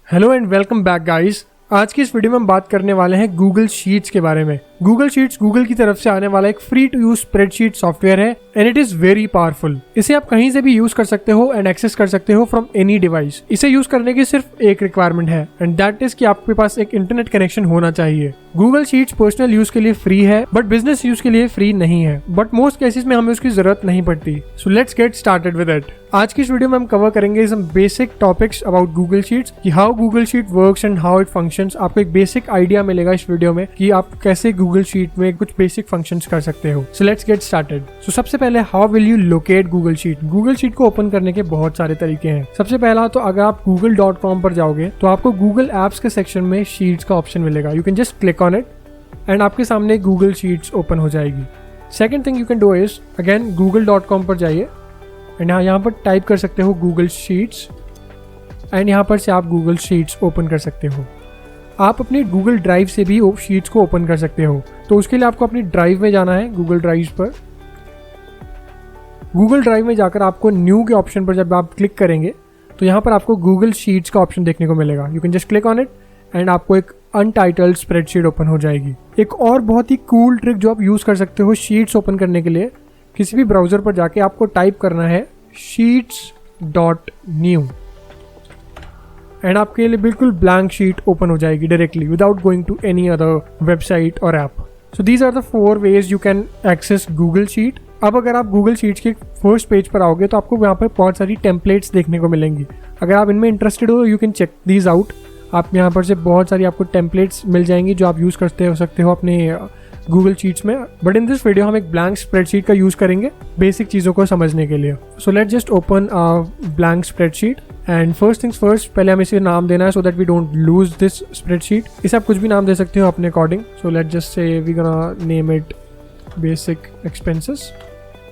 Hello and welcome back guys. आज की इस वीडियो में हम बात करने वाले हैं गूगल शीट्स के बारे में। गूगल शीट्स गूगल की तरफ से आने वाला एक free to use spreadsheet software है and it is very powerful. इसे आप कहीं से भी यूज कर सकते हो एंड एक्सेस कर सकते हो फ्रॉम एनी डिवाइस। इसे यूज करने की सिर्फ एक रिक्वायरमेंट है एंड दैट इज कि आपके पास एक इंटरनेट कनेक्शन होना चाहिए। गूगल शीट्स पर्सनल यूज के लिए फ्री है बट बिजनेस यूज के लिए फ्री नहीं है, बट मोस्ट केसेस में हमें उसकी जरूरत नहीं पड़ती। So let's get started with it. आज की इस वीडियो में हम कवर करेंगे some basic topics about Google Sheets, कि how Google Sheet works and how it functions. आपको एक बेसिक आइडिया मिलेगा इस वीडियो में कि आप कैसे गूगल शीट में कुछ बेसिक फंक्शंस कर सकते हो। So let's get started. So सबसे पहले how will you locate Google Sheet. Google Sheet को ओपन करने के बहुत सारे तरीके हैं। सबसे पहला तो अगर आप google.com पर जाओगे तो आपको गूगल एप्स के सेक्शन में शीट्स का ऑप्शन मिलेगा। You can just click on it and आपके सामने गूगल शीट्स ओपन हो जाएगी। Second thing you can do is again google.com पर जाइए एंड यहाँ पर टाइप कर सकते हो गूगल शीट्स एंड यहाँ पर से आप गूगल शीट्स ओपन कर सकते हो। आप अपनी गूगल ड्राइव से भी शीट्स को ओपन कर सकते हो। तो उसके लिए आपको अपनी ड्राइव में जाना है। गूगल ड्राइव पर, गूगल ड्राइव में जाकर आपको न्यू के ऑप्शन पर जब आप क्लिक करेंगे तो यहाँ पर आपको गूगल शीट्स का ऑप्शन देखने को मिलेगा। You can just click on it and आपको एक अनटाइटल्ड स्प्रेडशीट ओपन हो जाएगी। एक और बहुत ही कूल ट्रिक जो आप यूज कर सकते हो शीट्स ओपन करने के लिए, किसी भी ब्राउजर पर जाके आपको टाइप करना है sheets.new एंड आपके लिए बिल्कुल ब्लैंक शीट ओपन हो जाएगी directly without going to any other website और app. So these are the 4 ways you can access Google Sheet. अब अगर आप गूगल शीट्स के फर्स्ट पेज पर आओगे तो आपको यहाँ पर बहुत सारी टेम्पलेट्स देखने को मिलेंगी। अगर आप इनमें इंटरेस्टेड हो you can check these out. आप यहाँ पर से बहुत सारी आपको टेम्पलेट्स मिल जाएंगी जो आप यूज़ करते हो सकते हो अपने गूगल शीट्स में। बट इन दिस वीडियो हम एक ब्लैंक स्प्रेडशीट का यूज़ करेंगे बेसिक चीज़ों को समझने के लिए। So let's just open blank spreadsheet and first things first, पहले हमें इसे नाम देना है so that we don't lose this spreadsheet. इसे आप कुछ भी नाम दे सकते हो अपने according. So let's just say we gonna name it basic expenses.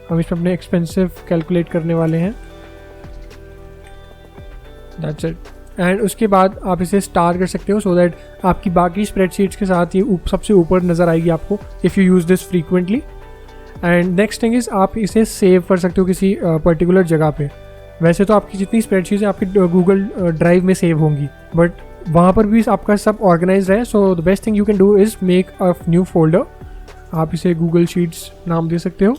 हम इसमें अपने एक्सपेंसिव कैलकुलेट करने वाले हैं। That's it. एंड उसके बाद आप इसे स्टार कर सकते हो सो दैट आपकी बाकी स्प्रेडशीट्स के साथ ये सबसे ऊपर नज़र आएगी आपको if you use this frequently. And next thing is आप इसे सेव कर सकते हो किसी पर्टिकुलर जगह पे। वैसे तो आपकी जितनी स्प्रेडशीट्स आपकी गूगल ड्राइव में सेव होंगी बट वहाँ पर भी आपका सब ऑर्गेनाइज है। So the best thing you can do is make a new folder. आप इसे गूगल शीट्स नाम दे सकते हो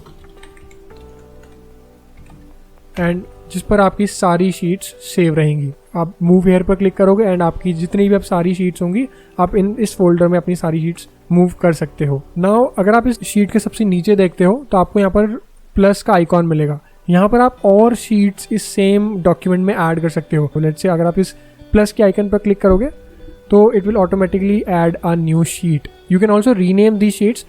एंड जिस पर आपकी सारी शीट्स सेव रहेंगी। आप मूव हेयर पर क्लिक करोगे एंड आपकी जितनी भी आप सारी शीट्स होंगी आप इस फोल्डर में अपनी सारी शीट्स मूव कर सकते हो। नाउ अगर आप इस शीट के सबसे नीचे देखते हो तो आपको यहाँ पर प्लस का आइकॉन मिलेगा। यहाँ पर आप और शीट्स इस सेम डॉक्यूमेंट में ऐड कर सकते हो। लेट्स से अगर आप इस प्लस के आइकन पर क्लिक करोगे तो it will automatically add a new sheet. You can also rename the sheets.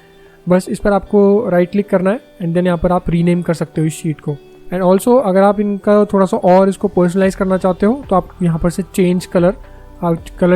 बस इस पर आपको राइट क्लिक करना है एंड देन यहाँ पर आप रीनेम कर सकते हो इस शीट को। एंड ऑल्सो अगर आप इनका थोड़ा सा और इसको पर्सनलाइज करना चाहते हो तो आप यहाँ पर से चेंज कलर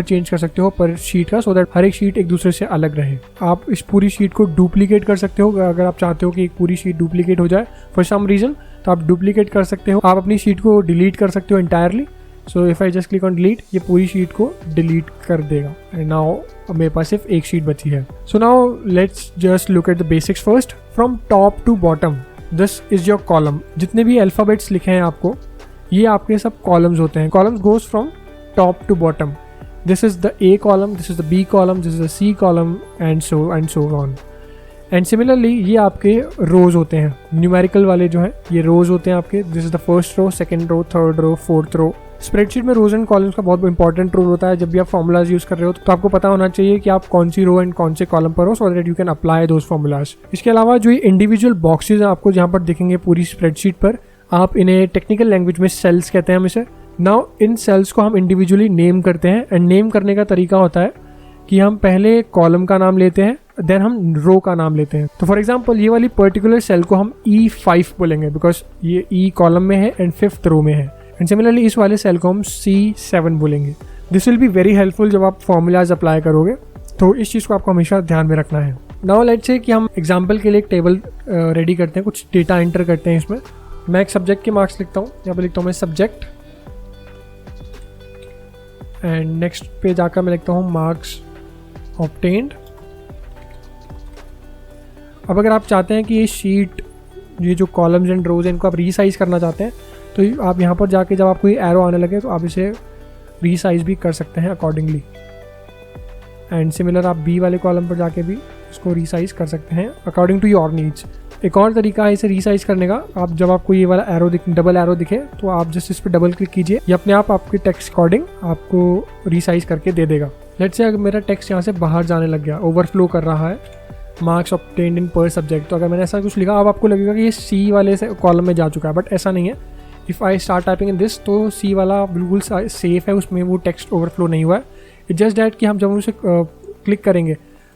चेंज कर सकते हो पर शीट का, सो दैट हर एक शीट एक दूसरे से अलग रहे। आप इस पूरी शीट को डुप्लीकेट कर सकते हो। अगर आप चाहते हो कि एक पूरी शीट डुप्लीकेट हो जाए फॉर सम रीजन तो आप डुप्लीकेट कर सकते हो। आप अपनी शीट को डिलीट कर सकते हो entirely. So if I just click on delete, ये पूरी शीट को डिलीट कर देगा एंड नाउ मेरे पास सिर्फ एक शीट बची है। So now let's just look at the basics first. From top to bottom this is your column. जितने भी अल्फ़ाबेट्स लिखे हैं आपको, ये आपके सब कॉलम्स होते हैं। Columns goes from top to bottom. This is the A column, this is the B column, this is the C column and so on. And similarly ये आपके रोज होते हैं, न्यूमेरिकल वाले जो हैं ये रोज होते हैं आपके। This is the first row, second row, third row, fourth row. Spreadsheet में रोज एंड कॉलम्स का बहुत इंपॉर्टेंट रोल होता है। जब भी आप फॉर्मूलाज यूज कर रहे हो तो आपको पता होना चाहिए कि आप कौन सी रो एंड कौन से कॉलम पर हो so that you can apply those formulas. इसके अलावा जो ये इंडिविजुअल बॉक्सेज आपको जहाँ पर दिखेंगे पूरी स्प्रेडशीट पर, आप इन्हें टेक्निकल लैंग्वेज में सेल्स कहते हैं हम इसे। नाउ इन सेल्स को हम इंडिविजुअली नेम करते हैं एंड नेम करने का तरीका होता है कि हम पहले कॉलम का नाम लेते हैं देन हम रो का नाम लेते हैं। तो फॉर एग्जांपल ये वाली पर्टिकुलर सेल को हम E5 बोलेंगे बिकॉज ये E कॉलम में है एंड 5th रो में है। एंड सिमिलरली इस वाले सेल को हम C7 बोलेंगे। This will be very helpful जब आप फॉर्मूलाज अप्लाई करोगे, तो इस चीज़ को आपको हमेशा ध्यान में रखना है। नाउ लेट्स से कि हम एग्जांपल के लिए एक टेबल रेडी करते हैं, कुछ डेटा एंटर करते हैं इसमें। मैं एक सब्जेक्ट के मार्क्स लिखता हूँ, यहाँ पर लिखता हूँ मैं सब्जेक्ट एंड नेक्स्ट पे जाकर मैं लिखता हूँ मार्क्स ऑब्टेन्ड। अब अगर आप चाहते हैं कि ये शीट, ये जो कॉलम्स एंड रोज हैं इनको आप रीसाइज करना चाहते हैं तो आप यहाँ पर जाके जब आपको ये एरो आने लगे तो आप इसे रीसाइज भी कर सकते हैं अकॉर्डिंगली। एंड सिमिलर आप बी वाले कॉलम पर जाके भी इसको रीसाइज कर सकते हैं अकॉर्डिंग टू योर नीड्स। एक और तरीका है इसे रीसाइज करने का, आप जब आपको ये वाला एरो डबल एरो दिखे तो आप जस्ट इस पर डबल क्लिक कीजिए, ये अपने आप आपके टेक्स्ट अकॉर्डिंग आपको रीसाइज करके दे देगा। लेट्स से अगर मेरा टेक्स्ट यहाँ से बाहर जाने लग गया, ओवरफ्लो कर रहा है, मार्क्स ऑब्टेन्ड इन पर सब्जेक्ट, तो अगर मैंने ऐसा कुछ लिखा अब आपको लगेगा कि ये सी वाले से कॉलम में जा चुका है, बट ऐसा नहीं है। If I start typing in this तो सी वाला बिल्कुल सेफ है, उसमें वो टेक्स्ट ओवरफ्लो नहीं हुआ है। इट्स जस्ट डैट कि हम जब उसे क्लिक करेंगे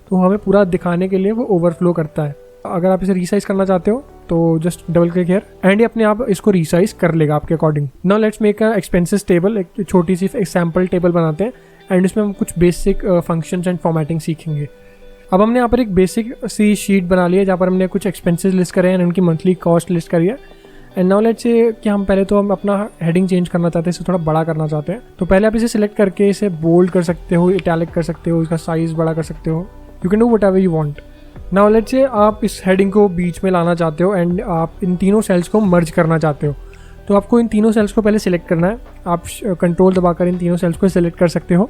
तो हमें पूरा दिखाने के लिए वो ओवरफ्लो करता है। अगर आप इसे रीसाइज करना चाहते हो तो just double click here and ये अपने आप इसको रीसाइज कर लेगा आपके according. Now let's make a expenses table, एक छोटी सी सैम्पल टेबल बनाते हैं एंड इसमें हम कुछ बेसिक फंक्शंस एंड फॉर्मेटिंग सीखेंगे। अब हमने यहाँ पर एक बेसिक सी शीट बना ली है जहाँ पर हमने कुछ एक्सपेंसेस लिस्ट करे हैं एंड उनकी मंथली कॉस्ट लिस्ट करी है। एंड नाउ लेट्स से कि हम पहले तो हम अपना हेडिंग चेंज करना चाहते हैं, इसे थोड़ा बड़ा करना चाहते हैं, तो पहले आप इसे सिलेक्ट करके इसे बोल्ड कर सकते हो, इटैलिक कर सकते हो, इसका साइज़ बड़ा कर सकते हो, you can do what ever you want. Now let's say आप इस हेडिंग को बीच में लाना चाहते हो एंड आप इन तीनों सेल्स को मर्ज करना चाहते हो, तो आपको इन तीनों सेल्स को पहले सिलेक्ट करना है। आप कंट्रोल दबाकर इन तीनों सेल्स को सिलेक्ट कर सकते हो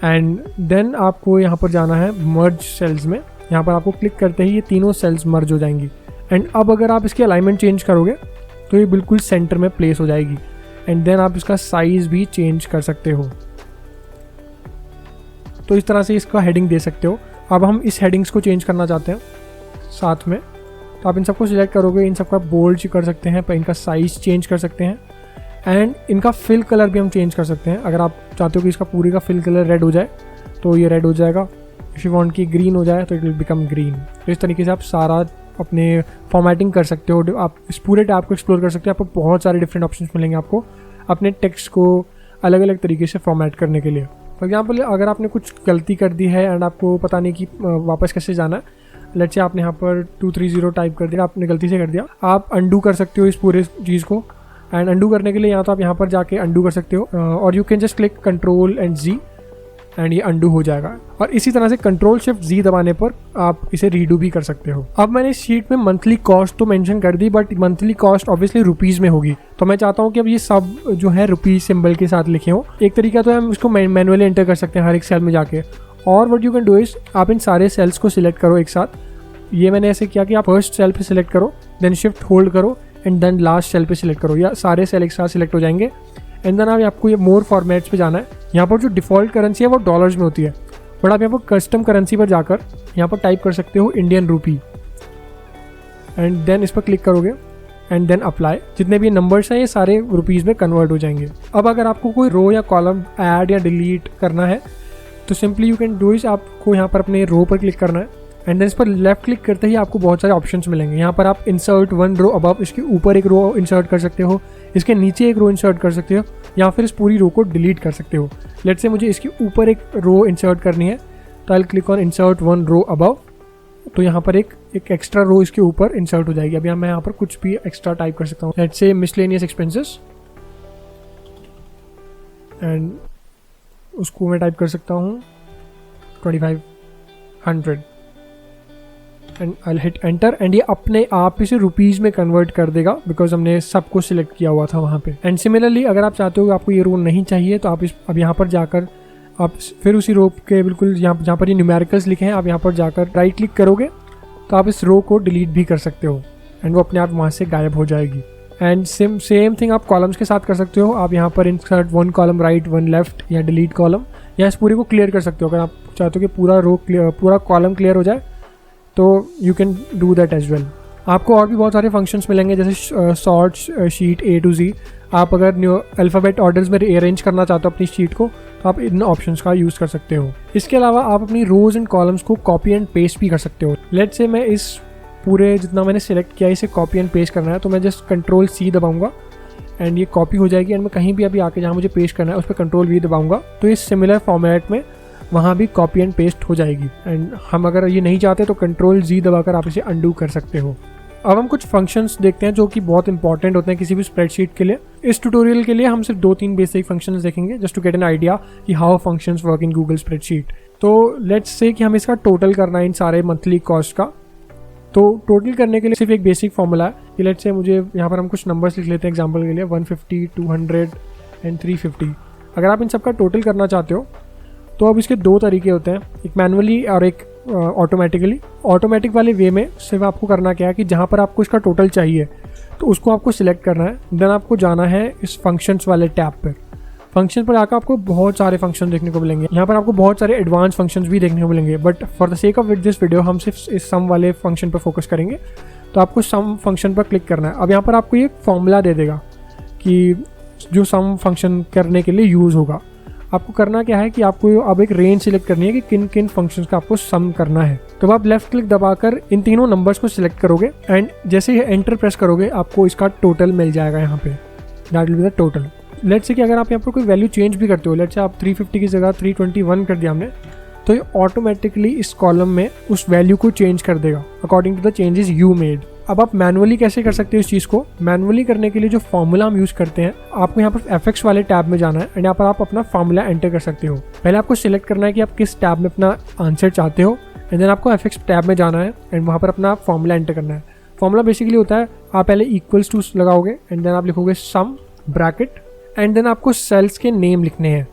एंड देन आपको यहाँ पर जाना है मर्ज सेल्स में। यहाँ पर आपको क्लिक करते ही ये तीनों सेल्स मर्ज हो जाएंगी एंड अब अगर आप इसकी अलाइनमेंट चेंज करोगे तो ये बिल्कुल सेंटर में प्लेस हो जाएगी एंड देन आप इसका साइज़ भी चेंज कर सकते हो। तो इस तरह से इसका हेडिंग दे सकते हो। अब हम इस हेडिंग्स को चेंज करना चाहते हैं साथ में, तो आप इन सबको सिलेक्ट करोगे, इन सबका बोल्ड कर सकते हैं, पर इनका साइज़ चेंज कर सकते हैं एंड इनका फिल कलर भी हम चेंज कर सकते हैं। अगर आप चाहते हो कि इसका पूरे का फिल कलर रेड हो जाए तो ये रेड हो जाएगा, इफ़ यू वांट कि ग्रीन हो जाए तो इट विल बिकम ग्रीन। तो इस तरीके से आप सारा अपने फॉर्मेटिंग कर सकते हो। आप इस पूरे टैब को एक्सप्लोर कर सकते हो, आपको बहुत सारे डिफरेंट ऑप्शंस मिलेंगे आपको अपने टेक्स्ट को अलग अलग तरीके से फॉर्मेट करने के लिए। फॉर एग्जाम्पल अगर आपने कुछ गलती कर दी है एंड आपको पता नहीं कि वापस कैसे जाना है, लेट्स से आपने यहाँ पर 230 टाइप कर दिया, आपने गलती से कर दिया, आप अंडू कर सकते हो इस पूरे चीज़ को। एंड अंडू करने के लिए या तो आप यहाँ पर जाके अंडू कर सकते हो और you can just click control and G and ये अंडू हो जाएगा। और इसी तरह से कंट्रोल शिफ्ट जी दबाने पर आप इसे रीडू भी कर सकते हो। अब मैंने इस शीट में मंथली कॉस्ट तो मेंशन कर दी, but monthly cost obviously rupees में होगी, तो मैं चाहता हूँ कि अब ये सब जो है रुपीज़ सिंबल के साथ लिखे हों। एक तरीका तो हम इसको मैनुअली एंटर कर सकते हैं हर एक सेल में जाके, और what you can do is आप इन सारे सेल्स को सिलेक्ट करो एक साथ। ये मैंने ऐसे किया कि आप फर्स्ट सेल पे सिलेक्ट करो, देन शिफ्ट होल्ड करो एंड देन लास्ट सेल पे सिलेक्ट करो, या सारे सेल एक साथ सिलेक्ट हो जाएंगे। एंड देन आपको ये मोर फॉर्मेट्स पे जाना है। यहाँ पर जो डिफ़ॉल्ट करेंसी है वो डॉलर्स में होती है, बट आप यहाँ पर कस्टम करेंसी पर जाकर यहाँ पर टाइप कर सकते हो इंडियन रूपी एंड देन इस पर क्लिक करोगे एंड देन अप्लाई। जितने भी नंबर्स हैं ये सारे रुपीज़ में कन्वर्ट हो जाएंगे। अब अगर आपको कोई रो या कॉलम ऐड या डिलीट करना है तो simply you can do is आपको यहाँ पर अपने रो पर क्लिक करना है एंड देन इस पर लेफ्ट क्लिक करते ही आपको बहुत सारे ऑप्शंस मिलेंगे। यहाँ पर आप इंसर्ट वन रो अबव, इसके ऊपर एक रो इंसर्ट कर सकते हो, इसके नीचे एक रो इंसर्ट कर सकते हो, या फिर इस पूरी रो को डिलीट कर सकते हो। लेट्स से मुझे इसके ऊपर एक रो इंसर्ट करनी है तो I click on insert one row above, तो यहाँ पर एक एक्स्ट्रा रो इसके ऊपर इंसर्ट हो जाएगी। अभी मैं यहाँ पर कुछ भी एक्स्ट्रा टाइप कर सकता हूँ, let's say miscellaneous expenses and उसको मैं टाइप कर सकता हूँ 2500 and I hit enter and ये अपने आप इसे रुपीज़ में कन्वर्ट कर देगा बिकॉज हमने सबको सिलेक्ट किया हुआ था वहाँ पे। एंड सिमिलरली अगर आप चाहते हो कि आपको ये रो नहीं चाहिए तो आप अब यहाँ पर जाकर आप फिर उसी रो के बिल्कुल जहाँ पर ये न्यूमेरिकल्स लिखे हैं आप यहाँ पर जाकर राइट क्लिक करोगे तो आप इस रो को डिलीट भी कर सकते हो एंड वो अपने आप वहाँ से गायब हो जाएगी। एंड सेम थिंग आप कॉलम्स के साथ कर सकते हो। आप यहाँ पर insert one column right one left या डिलीट कॉलम, या इस पूरे को क्लियर कर सकते हो। अगर आप चाहते हो कि पूरा कॉलम क्लियर हो जाए तो you can do that as well. आपको और भी बहुत सारे फंक्शंस मिलेंगे जैसे sort sheet A to Z। आप अगर न्यू अल्फ़ाबेट ऑर्डर्स में रीअरेंज करना चाहते हो अपनी शीट को तो आप इन ऑप्शंस का यूज़ कर सकते हो। इसके अलावा आप अपनी रोज़ एंड कॉलम्स को कॉपी एंड पेस्ट भी कर सकते हो। लेट्स से मैं इस पूरे जितना मैंने सेलेक्ट किया इसे कॉपी एंड पेस्ट करना है तो मैं जस्ट कंट्रोल C दबाऊंगा एंड ये कॉपी हो जाएगी एंड मैं कहीं भी अभी आके जहाँ मुझे पेस्ट करना है उस पर कंट्रोल V दबाऊंगा तो इस सिमिलर फॉर्मेट में वहाँ भी कॉपी एंड पेस्ट हो जाएगी। एंड हम अगर ये नहीं चाहते तो कंट्रोल Z दबाकर आप इसे अंडू कर सकते हो। अब हम कुछ फंक्शंस देखते हैं जो कि बहुत इंपॉर्टेंट होते हैं किसी भी स्प्रेडशीट के लिए। इस ट्यूटोरियल के लिए हम सिर्फ 2-3 बेसिक फंक्शंस देखेंगे just to get an idea कि how functions work in Google spreadsheet. तो लेट्स से कि हम इसका टोटल करना है इन सारे मंथली कॉस्ट का। तो टोटल करने के लिए सिर्फ एक बेसिक फॉर्मूला है कि लेट्स से मुझे यहाँ पर हम कुछ नंबर्स लिख लेते हैं एग्जाम्पल के लिए 150, 200 एंड 350। अगर आप इन सब का टोटल करना चाहते हो तो अब इसके 2 तरीके होते हैं, एक मैनुअली और एक ऑटोमेटिकली। ऑटोमेटिक वाले वे में सिर्फ आपको करना क्या है कि जहाँ पर आपको इसका टोटल चाहिए तो उसको आपको सिलेक्ट करना है, देन आपको जाना है इस फंक्शंस वाले टैब पर। फंक्शन पर आकर आपको बहुत सारे फंक्शन देखने को मिलेंगे, यहाँ पर आपको बहुत सारे एडवांस फंक्शंस भी देखने को मिलेंगे, but for the sake of this video हम सिर्फ इस सम वाले फंक्शन पर फोकस करेंगे। तो आपको सम फंक्शन पर क्लिक करना है। अब यहाँ पर आपको ये फॉर्मूला दे देगा कि जो सम फंक्शन करने के लिए यूज़ होगा। आपको करना क्या है कि आपको अब एक रेंज सिलेक्ट करनी है कि किन किन फंक्शंस का आपको सम करना है। तो आप लेफ्ट क्लिक दबाकर इन तीनों नंबर्स को सिलेक्ट करोगे एंड जैसे ही एंटर प्रेस करोगे आपको इसका टोटल मिल जाएगा यहाँ पे, that will be the total. Let's say कि अगर आप यहाँ पर कोई वैल्यू चेंज भी करते हो, लेट्स से आप 350 की जगह 321 कर दिया हमने, तो ये ऑटोमेटिकली इस कॉलम में उस वैल्यू को चेंज कर देगा according to the changes you made. अब आप मैनुअली कैसे कर सकते हो इस चीज़ को? मैनुअली करने के लिए जो फॉर्मूला हम यूज़ करते हैं, आपको यहाँ पर एफएक्स वाले टैब में जाना है एंड यहाँ पर आप अपना फॉर्मूला एंटर कर सकते हो। पहले आपको सिलेक्ट करना है कि आप किस टैब में अपना आंसर चाहते हो एंड देन आपको एफएक्स टैब में जाना है एंड वहाँ पर अपना फॉर्मूला एंटर करना है। फॉर्मूला बेसिकली होता है, आप पहले इक्वल्स टू लगाओगे एंड देन आप लिखोगे सम ब्रैकेट एंड देन आपको सेल्स के नेम लिखने हैं।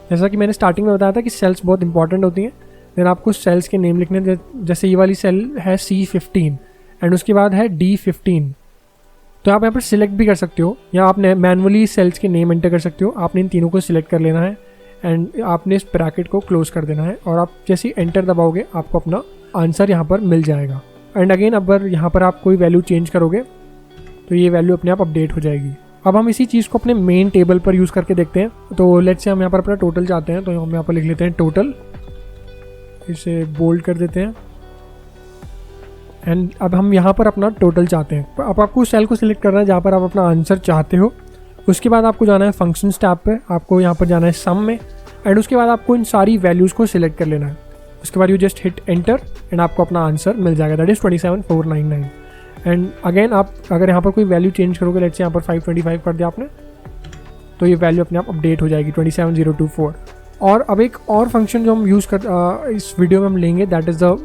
जैसा कि मैंने स्टार्टिंग में बताया था कि सेल्स बहुत इंपॉर्टेंट होती हैं, देन आपको सेल्स के नेम लिखने हैं। जैसे ये वाली सेल है C15 एंड उसके बाद है D15, तो आप यहाँ पर सिलेक्ट भी कर सकते हो या आपने मैनुअली सेल्स के नेम एंटर कर सकते हो। आपने इन तीनों को सिलेक्ट कर लेना है एंड आपने इस ब्रैकेट को क्लोज कर देना है और आप जैसे ही एंटर दबाओगे आपको अपना आंसर यहाँ पर मिल जाएगा। एंड अगेन अगर यहाँ पर आप कोई वैल्यू चेंज करोगे तो ये वैल्यू अपने आप अपडेट हो जाएगी। अब हम इसी चीज़ को अपने मेन टेबल पर यूज़ करके देखते हैं। तो लेट्स से हम यहाँ पर अपना टोटल चाहते हैं, तो हम यहाँ पर लिख लेते हैं टोटल, इसे बोल्ड कर देते हैं एंड अब हम यहाँ पर अपना टोटल चाहते हैं। अब आपको सेल को सिलेक्ट करना है जहाँ पर आप अपना आंसर चाहते हो। उसके बाद आपको जाना है फंक्शंस टैब पे, आपको यहाँ पर जाना है सम में एंड उसके बाद आपको इन सारी वैल्यूज़ को सिलेक्ट कर लेना है। उसके बाद you just hit enter and आपको अपना आंसर मिल जाएगा, दैट इज़ 27499। एंड अगेन आप अगर यहाँ पर कोई वैल्यू चेंज करोगे, लेट्स से यहाँ पर 525 कर दिया आपने, तो ये वैल्यू अपने आप अपडेट हो जाएगी 27024। और अब एक और फंक्शन जो हम यूज़ कर इस वीडियो में हम लेंगे, that is the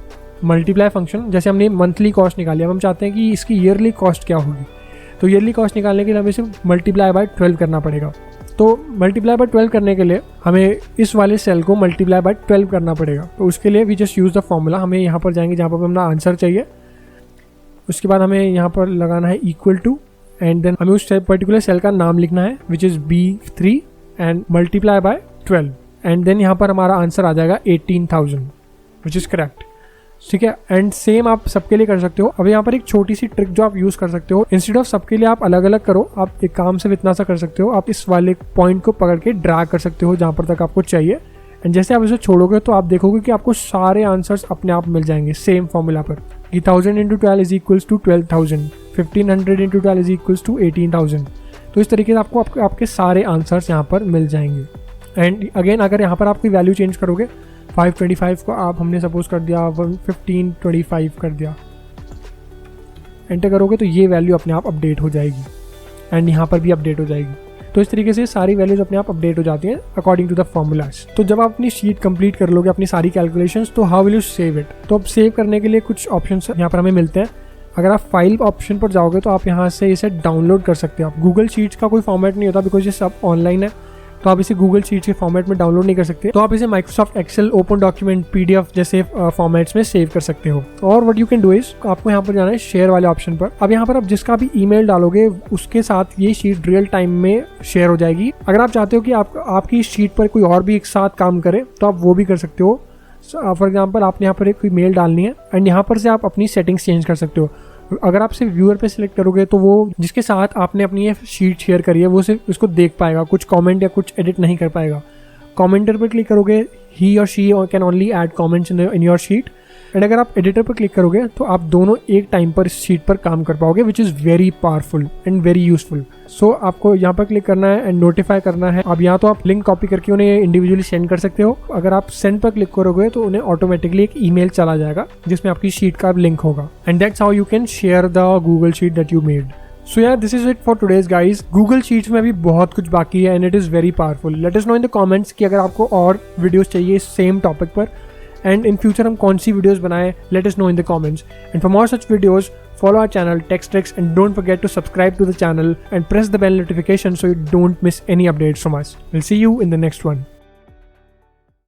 multiply function. जैसे हमने मंथली कॉस्ट निकाली, अब हम चाहते हैं कि इसकी ईयरली कॉस्ट क्या होगी। तो ईयरली कॉस्ट निकालने के लिए हमें सिर्फ मल्टीप्लाई बाय 12 करना पड़ेगा। तो मल्टीप्लाई बाय 12 करने के लिए हमें इस वाले सेल को मल्टीप्लाई बाय 12 करना पड़ेगा। तो उसके लिए we just use the formula. हमें यहाँ पर जाएंगे जहाँ पर हमें अपना आंसर चाहिए, उसके बाद हमें यहाँ पर लगाना है इक्वल टू एंड देन हमें उस पर्टिकुलर सेल का नाम लिखना है which is B3 and multiply by 12 and then यहाँ पर हमारा आंसर आ जाएगा 18,000 विच इज़ करेक्ट। ठीक है, एंड सेम आप सबके लिए कर सकते हो। अब यहाँ पर एक छोटी सी ट्रिक जो आप यूज़ कर सकते हो, इंस्टेड ऑफ सबके लिए आप अलग अलग करो, आप एक काम से इतना सा कर सकते हो, आप इस वाले पॉइंट को पकड़ के ड्रैग कर सकते हो जहाँ पर तक आपको चाहिए एंड जैसे आप इसे छोड़ोगे तो आप देखोगे कि आपको सारे आंसर्स अपने आप मिल जाएंगे सेम फॉर्मूला पर कि 1000 × 12 is equals to 12,000, 1500 × 12 is equals to 18,000। तो इस तरीके से आपको आपके सारे आंसर्स यहाँ पर मिल जाएंगे। एंड अगेन अगर यहाँ पर आप कोई वैल्यू चेंज करोगे, 525 को आप हमने सपोज कर दिया 1525 कर दिया, एंटर करोगे तो ये वैल्यू अपने आप अपडेट हो जाएगी एंड यहाँ पर भी अपडेट हो जाएगी। तो इस तरीके से सारी वैल्यूज अपने आप अपडेट हो जाती हैं अकॉर्डिंग टू द फॉर्मूलाज। तो जब आप अपनी शीट कंप्लीट कर लोगे अपनी सारी कैलकुलेशंस, तो how will you save it? तो अब सेव करने के लिए कुछ ऑप्शंस यहाँ पर हमें मिलते हैं। अगर आप फाइल ऑप्शन पर जाओगे तो आप यहाँ से इसे डाउनलोड कर सकते हो। आप गूगल शीट्स का कोई फॉर्मेट नहीं होता बिकॉज ये सब ऑनलाइन है, तो आप इसे गूगल शीट्स के फॉर्मेट में डाउनलोड नहीं कर सकते। तो आप इसे Microsoft Excel, open document, PDF जैसे फॉर्मेट्स में सेव कर सकते हो। और what you can do is, आपको यहाँ पर जाना है शेयर वाले ऑप्शन पर। अब यहाँ पर आप जिसका भी ईमेल डालोगे उसके साथ ये शीट रियल टाइम में शेयर हो जाएगी। अगर आप चाहते हो कि आपकी शीट पर कोई और भी एक साथ काम करे तो आप वो भी कर सकते हो। फॉर एग्जाम्पल आपने यहाँ पर एक कोई मेल डालनी है एंड यहाँ पर से आप अपनी सेटिंग्स चेंज कर सकते हो। अगर आप सिर्फ व्यूअर पे सिलेक्ट करोगे तो वो जिसके साथ आपने अपनी ये शीट शेयर करी है वो सिर्फ उसको देख पाएगा, कुछ कमेंट या कुछ एडिट नहीं कर पाएगा। कमेंटर पर क्लिक करोगे, ही और she can only add comments in your sheet. And अगर आप एडिटर पर क्लिक करोगे तो आप दोनों एक टाइम पर इस शीट पर काम कर पाओगे, which is very powerful and very useful. So आपको यहाँ पर क्लिक करना है एंड नोटिफाई करना है। अब यहाँ तो आप लिंक कॉपी करके उन्हें इंडिविजुअली सेंड कर सकते हो। अगर आप सेंड पर क्लिक करोगे तो उन्हें ऑटोमेटिकली एक ईमेल चला जाएगा जिसमें आपकी शीट का लिंक होगा and that's how you can share the Google Sheet that you made. So यार this is it for today's guys. Google Sheets में भी बहुत कुछ बाकी है and it is very powerful. Let us know in the comments कि अगर आपको और वीडियोस चाहिए इस सेम टॉपिक पर एंड इन फ्यूचर हम कौन सी वीडियोस बनाएं, let us know in the comments. And for more such videos, follow our channel TechStrix and don't forget to subscribe to the channel and press the bell notification so you don't miss any updates from us. We'll see you in the next one.